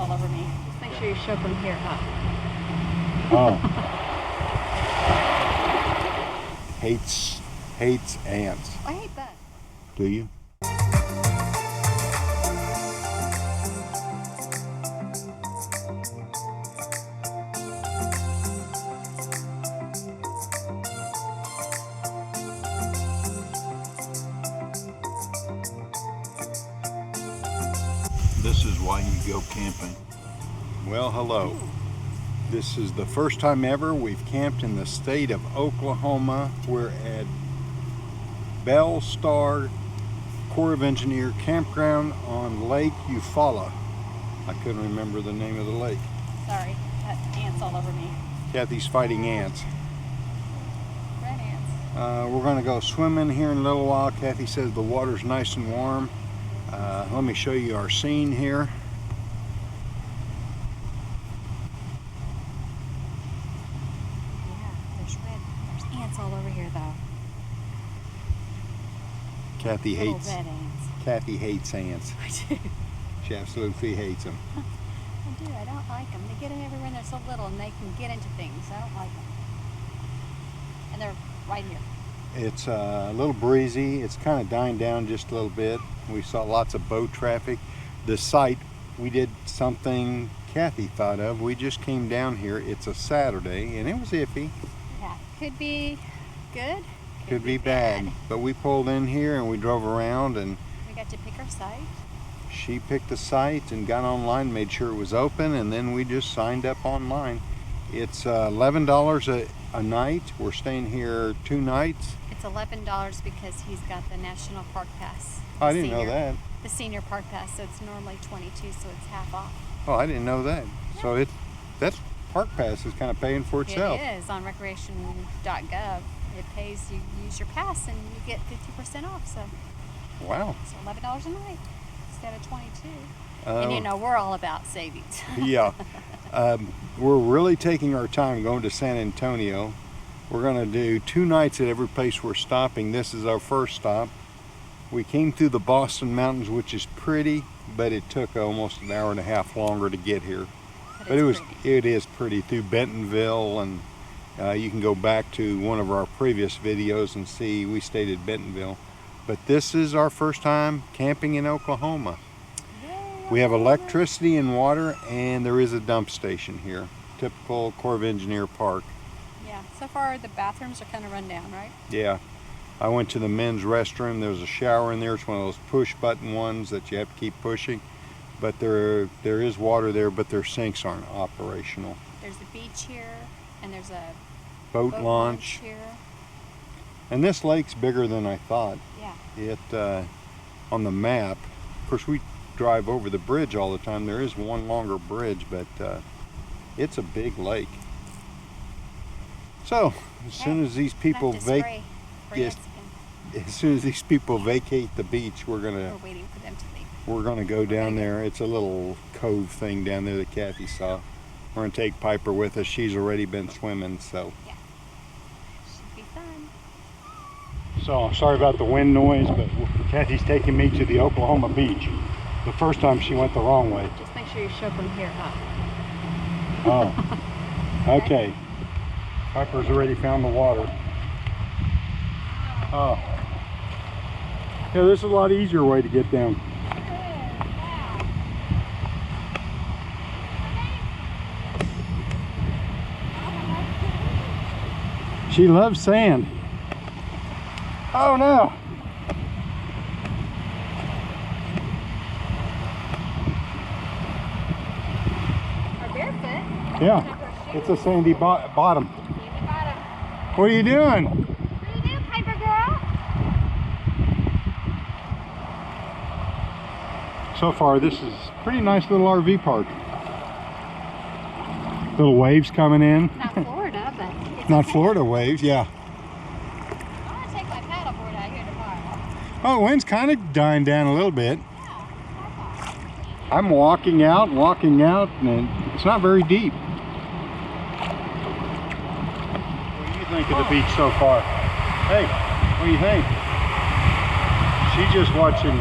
all over me. Just make sure you show from here up. Oh. Hates ants. I hate that. Do you? This is why you go camping. Well, hello. This is the first time ever we've camped in the state of Oklahoma. We're at Belle, Starr, Corps of Engineer Campground on Lake Eufaula. I couldn't remember the name of the lake. Sorry, got ants all over me. Kathy's fighting ants. Red ants. We're going to go swimming here in a little while. Kathy says the water's nice and warm. Let me show you our scene here. Yeah, there's ants all over here though. Kathy Little hates red ants. Kathy hates ants. I do. She absolutely hates them. I do. I don't like them. They get in everywhere and they're so little and they can get into things. I don't like them. And they're right here. It's a little breezy. It's kind of dying down just a little bit. We saw lots of boat traffic. The site, we did something Kathy thought of. We just came down here. It's a Saturday and it was iffy. Yeah, could be good. Could be bad. But we pulled in here and we drove around and We got to pick our site. she picked the site and got online, made sure it was open, and then we just signed up online. It's $11 a night. We're staying here 2 nights. It's $11 because he's got the National Park Pass. I didn't know that. The senior park pass, so it's normally $22, so it's half off. Oh, I didn't know that. So that's Park Pass is kind of paying for itself. It is on recreation.gov. It pays, you use your pass and you get 50% off. So Wow. it's $11 a night instead of $22. And you know, we're all about savings. Yeah. We're really taking our time going to San Antonio. We're going to do 2 nights at every place we're stopping. This is our first stop. We came through the Boston Mountains, which is pretty, but it took almost an hour and a half longer to get here. But it is pretty through Bentonville, and you can go back to one of our previous videos and see we stayed at Bentonville. But this is our first time camping in Oklahoma. Yay, We have electricity and water, and there is a dump station here. Typical Corps of Engineer park. Yeah, so far the bathrooms are kind of run down, right? Yeah. I went to the men's restroom. There's a shower in there. It's one of those push button ones that you have to keep pushing. But there is water there, but their sinks aren't operational. There's the beach here, and there's a Boat launch. here. And this lake's bigger than I thought. Yeah. It on the map, of course we drive over the bridge all the time. There is one longer bridge, but it's a big lake. So as soon as these people Yes. as soon as these people vacate the beach, we're We're waiting for them to leave. We're gonna go down there. It's a little cove thing down there that Kathy saw. We're gonna take Piper with us. She's already been swimming, so. Yeah. Should be fun. So sorry about the wind noise, but Kathy's taking me to the Oklahoma beach. The first time she went the wrong way. Just make sure you show from here up. Oh, okay. Piper's already found the water. Oh. Yeah, there's a lot easier way to get down. She loves sand. Oh no. Our barefoot. Yeah, it's a sandy bottom. What are you doing? What are you doing, Piper girl? So far, this is a pretty nice little RV park. Little waves coming in. Not Florida, but it's Not okay. Florida waves, yeah. I want to take my paddleboard out here tomorrow. Oh, the wind's kind of dying down a little bit. Yeah. I'm walking out, and it's not very deep. What do you think of the beach so far? Hey, what do you think? She's just watching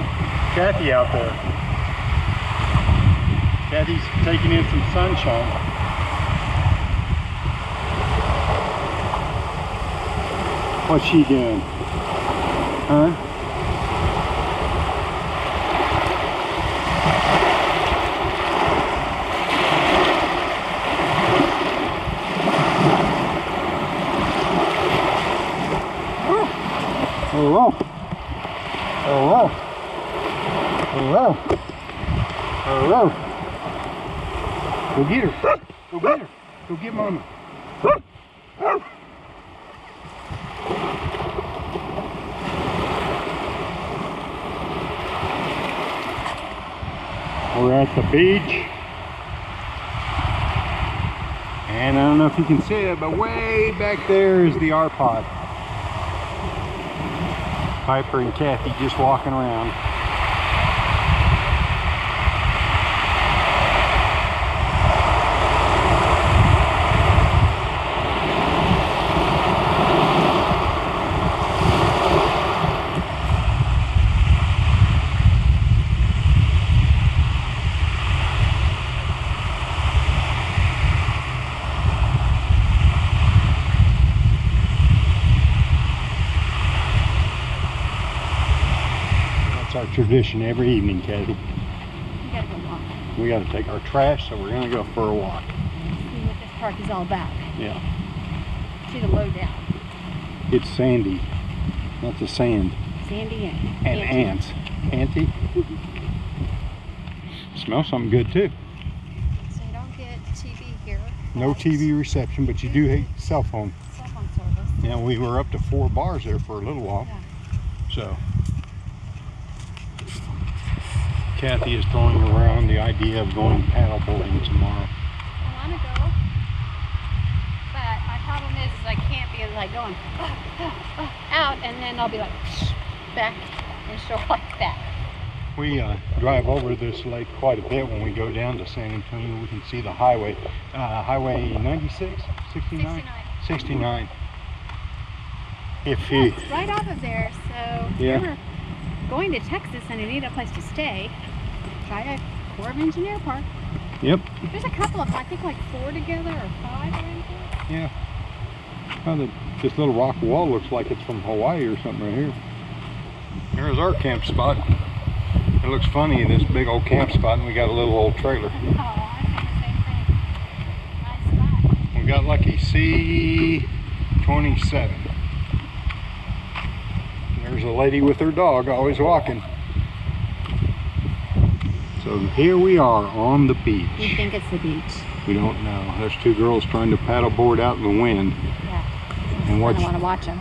Kathy out there. Kathy's taking in some sunshine. What's she doing? Huh? Hello. Hello. Hello. Hello. Go get her. Go get her. Go get Mama. We're at the beach. And I don't know if you can see it, but way back there is the R-Pod. Piper and Kathy just walking around. Our tradition every evening, Kathy. We gotta go walk. We gotta take our trash, so we're gonna go for a walk. See what this park is all about. Yeah. See the lowdown. It's sandy. Lots of sand. Sandy And ants. Auntie? Smells something good too. So you don't get TV here. No TV reception, but you do have cell phone. Cell phone service. Yeah, we were up to 4 bars there for a little while. Yeah. So Kathy is throwing around the idea of going paddle boarding tomorrow. I want to go, but my problem is I can't be like going out and then I'll be like back and shore like that. We drive over this lake quite a bit when we go down to San Antonio. We can see the highway, Highway 96, 69? 69. If you, It's right off of there, so if Yeah. you're ever going to Texas and you need a place to stay, try a Corps of Engineer Park. Yep. There's a couple of them, I think like 4 together or 5 or anything. Yeah. Well, this little rock wall looks like it's from Hawaii or something right here. There's our camp spot. It looks funny, this big old camp spot, and we got a little old trailer. Oh, I think the same thing. Nice spot. We got lucky. C27. There's a lady with her dog always walking. So here we are on the beach. We think it's the beach. We don't know. There's 2 girls trying to paddleboard out in the wind. Yeah. And I what's kind of want to watch them.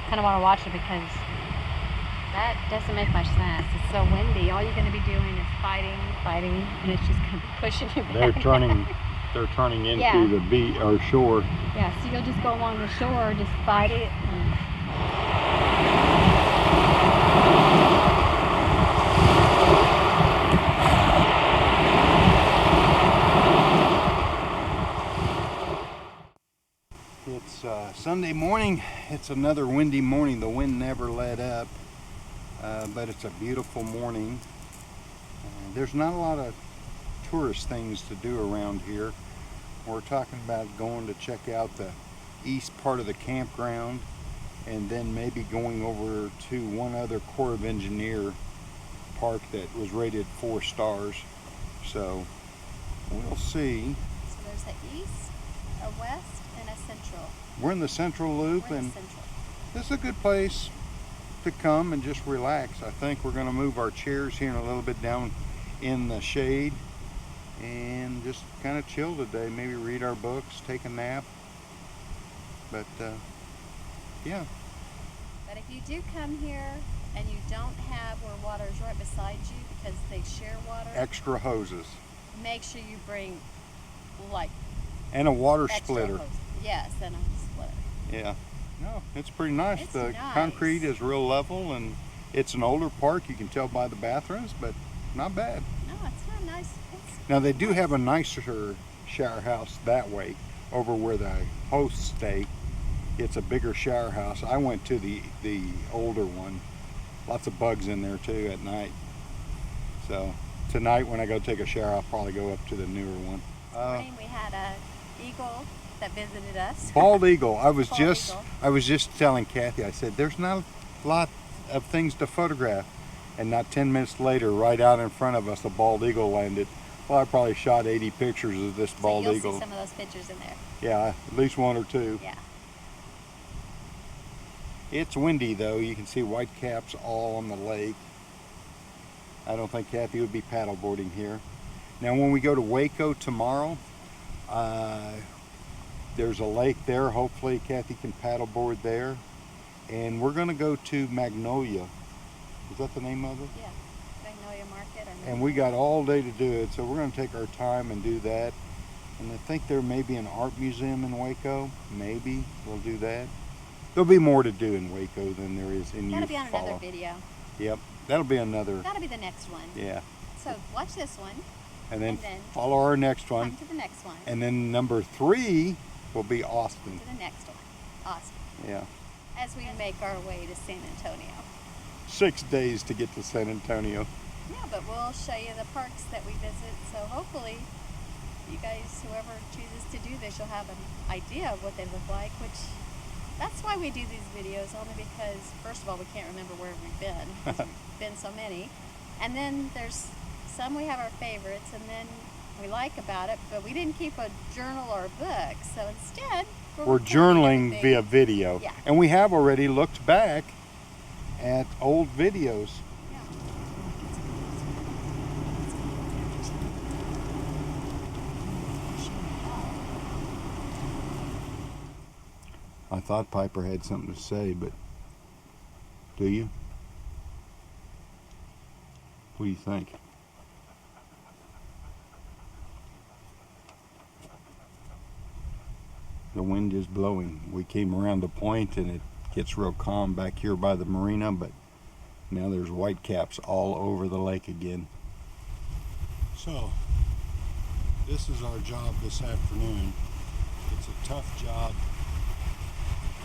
Kind of want to watch it because that doesn't make much sense. It's so windy. All you're going to be doing is fighting, and it's just going to be pushing you back. they're turning into Yeah. the beach or shore. Yeah, so you'll just go along the shore, just fight it. It's Sunday morning. It's another windy morning. The wind never let up, but it's a beautiful morning. There's not a lot of tourist things to do around here. We're talking about going to check out the east part of the campground and then maybe going over to one other Corps of Engineer park that was rated 4 stars. So we'll see. So there's the east, a west, and a central. We're in the central loop, We're in and the central. this is a good place to come and just relax. I think we're going to move our chairs here in a little bit down in the shade and just kind of chill today. Maybe read our books, take a nap. But yeah. But if you do come here and you don't have where water is right beside you because they share water, Extra hoses make sure you bring like and a water extra splitter. hose. Yes, and a splitter. Yeah. No, it's pretty nice. It's The nice. concrete is real level, and it's an older park. You can tell by the bathrooms, but not bad. No, it's not nice. Now they do have a nicer shower house that way, over where the hosts stay. It's a bigger shower house. I went to the older one. Lots of bugs in there too at night. So tonight when I go take a shower, I'll probably go up to the newer one. This morning we had a eagle that visited us. Bald eagle. I was Bald just telling Kathy, I said, there's not a lot of things to photograph. And not 10 minutes later, right out in front of us, a bald eagle landed. Well, I probably shot 80 pictures of this bald you'll eagle. See some of those pictures in there. Yeah, at least one or two. Yeah. It's windy though. You can see white caps all on the lake. I don't think Kathy would be paddleboarding here. Now when we go to Waco tomorrow, there's a lake there. Hopefully Kathy can paddleboard there. And we're gonna go to Magnolia. Is that the name of it? Yeah, Magnolia Market. And we got all day to do it, so we're gonna take our time and do that. And I think there may be an art museum in Waco. Maybe we'll do that. There'll be more to do in Waco than there is in Eufaula. That'll be on another video. Yep, that'll be another. That'll be the next one. Yeah. So watch this one. And then follow our next one. Come to the next one. And then number 3 will be Austin. To the next one. Austin. Yeah. As we make our way to San Antonio. 6 days to get to San Antonio. Yeah, but we'll show you the parks that we visit. So hopefully you guys, whoever chooses to do this, you'll have an idea of what they look like, which that's why we do these videos, only because first of all we can't remember where we've been, 'cause we've been so many. And then there's some we have our favorites and then we like about it, but we didn't keep a journal or a book. So instead we're journaling via video. Yeah. And we have already looked back at old videos. I thought Piper had something to say, but do you? What do you think? The wind is blowing. We came around the point and it gets real calm back here by the marina, but now there's white caps all over the lake again. So, this is our job this afternoon. It's a tough job,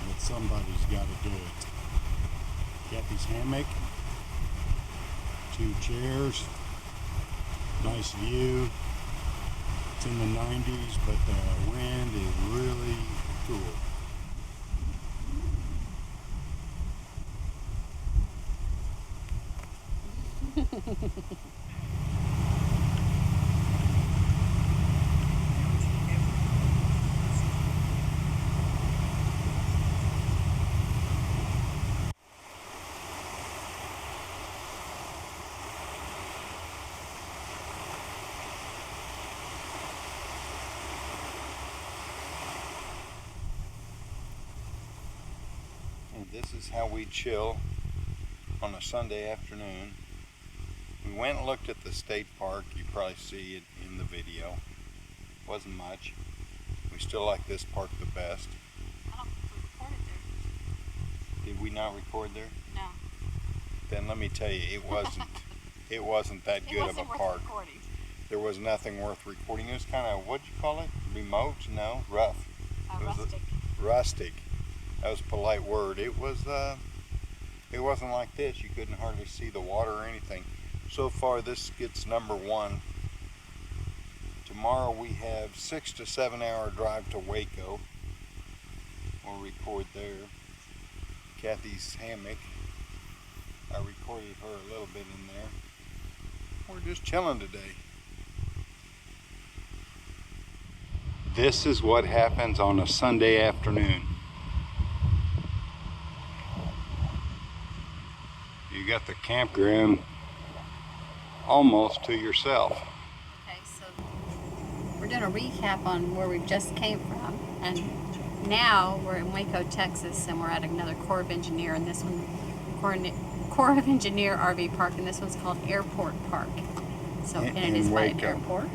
but somebody's got to do it. Kathy's hammock, 2 chairs, nice view. It's in the 90s, but the wind is really cool. And this is how we chill on a Sunday afternoon. We went and looked at the state park. You probably see it in the video. Wasn't much. We still like this park the best. I don't think we recorded there. Did we not record there? No. Then let me tell you, it wasn't that good of a park. Recording. There was nothing worth recording. It was kind of, what'd you call it? Remote? No, rough. Rustic. Rustic. That was a polite word. It wasn't like this. You couldn't hardly see the water or anything. So far this gets number 1. Tomorrow we have 6 to 7 hour drive to Waco. We'll record there. Kathy's hammock. I recorded her a little bit in there. We're just chilling today. This is what happens on a Sunday afternoon. You got the campground almost to yourself. Okay, so we're doing a recap on where we just came from, and now we're in Waco, Texas, and we're at another Corps of Engineer, and this one, Corps of Engineer RV Park, and this one's called Airport Park. So, and it is by an airport.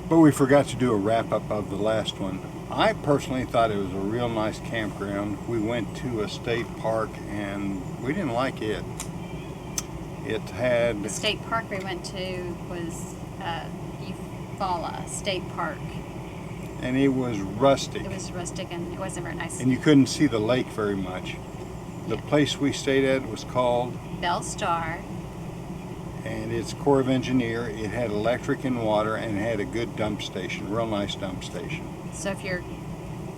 But we forgot to do a wrap-up of the last one. I personally thought it was a real nice campground. We went to a state park and we didn't like it. It had... The state park we went to was Eufaula State Park. And it was rustic. It was rustic and it wasn't very nice. And you couldn't see the lake very much. The place we stayed at was called... Belle, Starr. and it's Corps of Engineer. It had electric and water, and it had a good dump station, real nice dump station. So if you're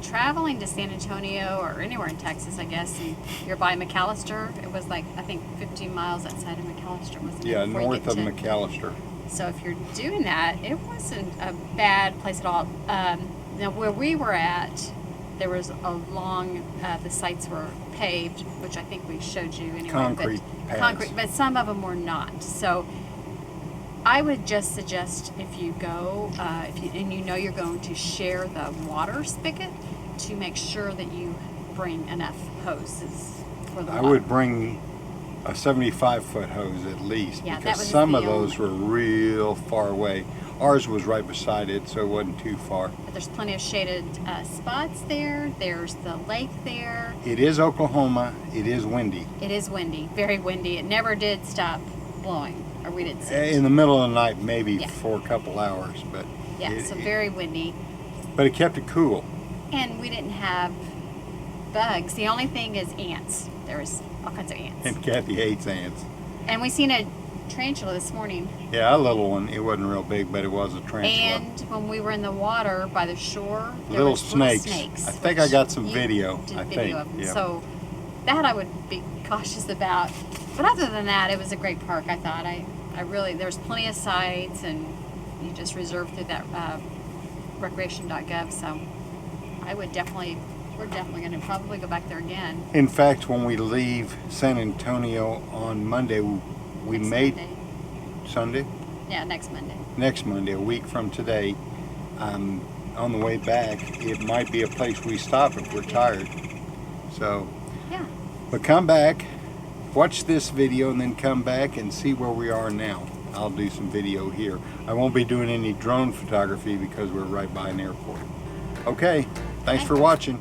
traveling to San Antonio or anywhere in Texas, I guess, and you're by McAllister, it was like, I think 15 miles outside of McAllister, wasn't it? Yeah, before you north get of to- McAllister. So if you're doing that, it wasn't a bad place at all. Now where we were at, there was a long, the sites were paved, which I think we showed you anyway. Concrete pads. Concrete, but some of them were not. So I would just suggest if you go, and you know you're going to share the water spigot, to make sure that you bring enough hoses for the I water. would bring a 75-foot hose at least, Yeah, that because was some the of those were real far away. Ours was right beside it, so it wasn't too far. But there's plenty of shaded spots there. There's the lake there. It is Oklahoma. It is windy. It is windy, very windy. It never did stop blowing, or we didn't see it. In the middle of the night, maybe Yeah. for a couple hours, but Yeah, so very windy. but it kept it cool. And we didn't have bugs. The only thing is ants. There was all kinds of ants. And Kathy hates ants. And we seen a tarantula this morning. Yeah, a little one. It wasn't real big, but it was a tarantula. And when we were in the water by the shore, there Little was snakes. little snakes. I think I which got some you video, did I video think, of them. yeah. So that I would be cautious about. But other than that, it was a great park. I thought. I really, there's plenty of sites, and you just reserve through that recreation.gov. So I would definitely. We're definitely going to probably go back there again. In fact, when we leave San Antonio on Monday, we Next made Monday. Sunday? Yeah, next Monday. Next Monday, a week from today. On the way back, it might be a place we stop if we're tired. So, Yeah. but come back, watch this video, and then come back and see where we are now. I'll do some video here. I won't be doing any drone photography because we're right by an airport. Okay, thanks for watching.